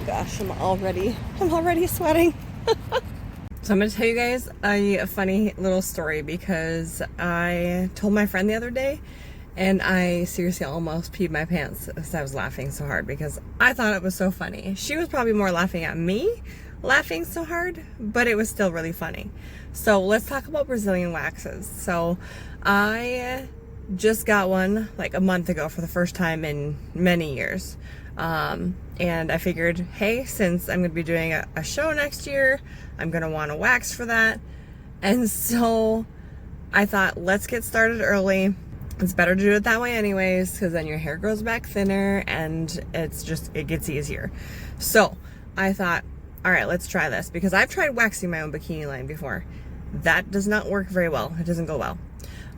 Gosh, I'm already sweating. So I'm going to tell you guys a funny little story because I told my friend the other day and I seriously almost peed my pants because I was laughing so hard because I thought it was so funny. She was probably more laughing at me laughing so hard, but it was still really funny. So let's talk about Brazilian waxes. So I just got one like a month ago for the first time in many years. And I figured, hey, since I'm going to be doing a show next year, I'm going to want to wax for that. And so I thought, let's get started early. It's better to do it that way anyways, because then your hair grows back thinner and it gets easier. So I thought, all right, let's try this, because I've tried waxing my own bikini line before. That does not work very well. It doesn't go well.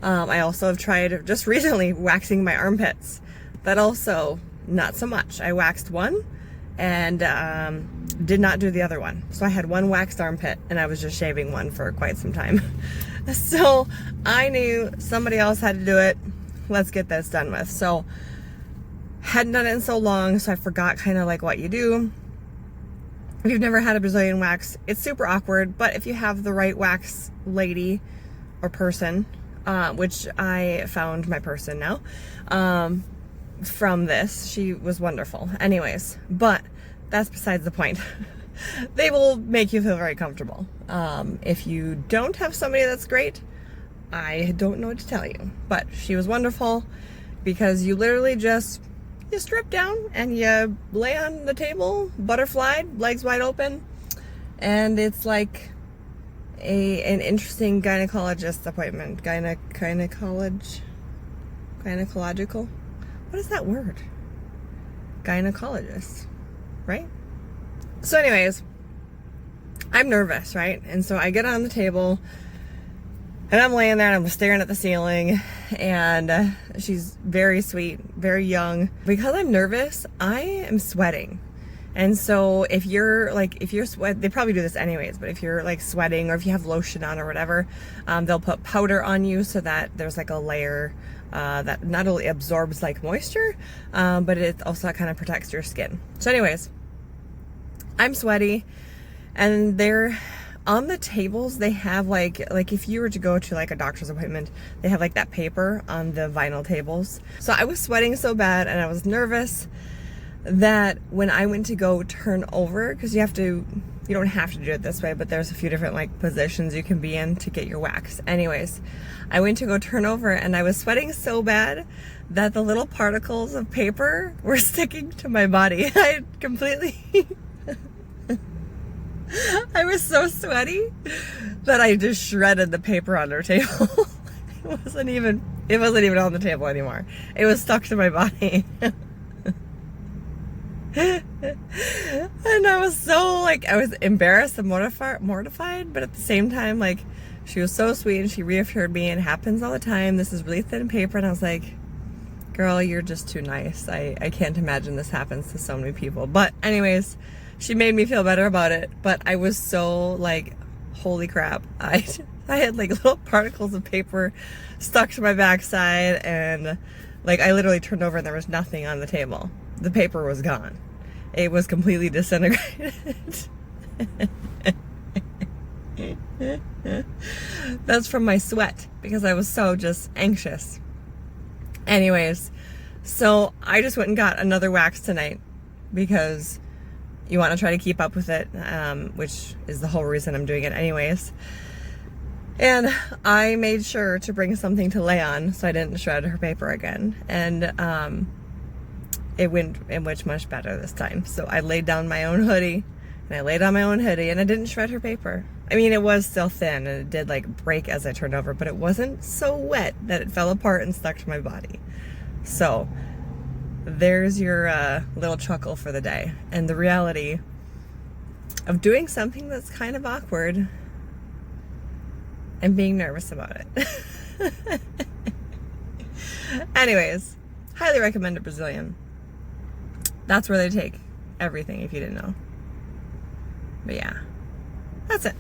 I also have tried just recently waxing my armpits. That also not so much. I waxed one and did not do the other one. So I had one waxed armpit and I was just shaving one for quite some time. So I knew somebody else had to do it. Let's get this done with. So hadn't done it in so long, so I forgot kind of like what you do. If you've never had a Brazilian wax, it's super awkward, but if you have the right wax lady or person, which I found my person now, from this, she was wonderful. Anyways, but that's besides the point. They will make you feel very comfortable. If you don't have somebody that's great, I don't know what to tell you, but she was wonderful because you literally you strip down and you lay on the table, butterflied, legs wide open, and it's like an interesting gynecologist appointment. Gynecological? What is that word? Gynecologist, right? So anyways, I'm nervous, right? And so I get on the table and I'm laying there and I'm staring at the ceiling, and she's very sweet, very young. Because I'm nervous, I am sweating. And so if you're sweat, they probably do this anyways, but if you're like sweating or if you have lotion on or whatever, they'll put powder on you so that there's like a layer that not only absorbs like moisture, but it also kind of protects your skin. So anyways, I'm sweaty, and they're on the tables. They have like if you were to go to like a doctor's appointment, they have like that paper on the vinyl tables. So I was sweating so bad and I was nervous that when I went to go turn over, because you don't have to do it this way, but there's a few different like positions you can be in to get your wax. Anyways, I went to go turn over and I was sweating so bad that the little particles of paper were sticking to my body. I completely I was so sweaty that I just shredded the paper on her table. It wasn't even on the table anymore. It was stuck to my body. And I was so I was embarrassed and mortified, but at the same time, like, she was so sweet and she reassured me it happens all the time. This is really thin paper. And I was like, girl, you're just too nice. I can't imagine this happens to so many people. But anyways, she made me feel better about it. But I was so like, holy crap. I had like little particles of paper stuck to my backside, and like I literally turned over and there was nothing on the table. The paper was gone. It was completely disintegrated. That's from my sweat because I was so just anxious. Anyways, so I just went and got another wax tonight because you want to try to keep up with it, which is the whole reason I'm doing it anyways. And I made sure to bring something to lay on so I didn't shred her paper again. And it went much better this time. So I laid down my own hoodie, and I laid on my own hoodie, and I didn't shred her paper. I mean, it was still thin, and it did like break as I turned over, but it wasn't so wet that it fell apart and stuck to my body. So there's your little chuckle for the day, and the reality of doing something that's kind of awkward and being nervous about it. Anyways, highly recommend a Brazilian. That's where they take everything, if you didn't know. But yeah, that's it.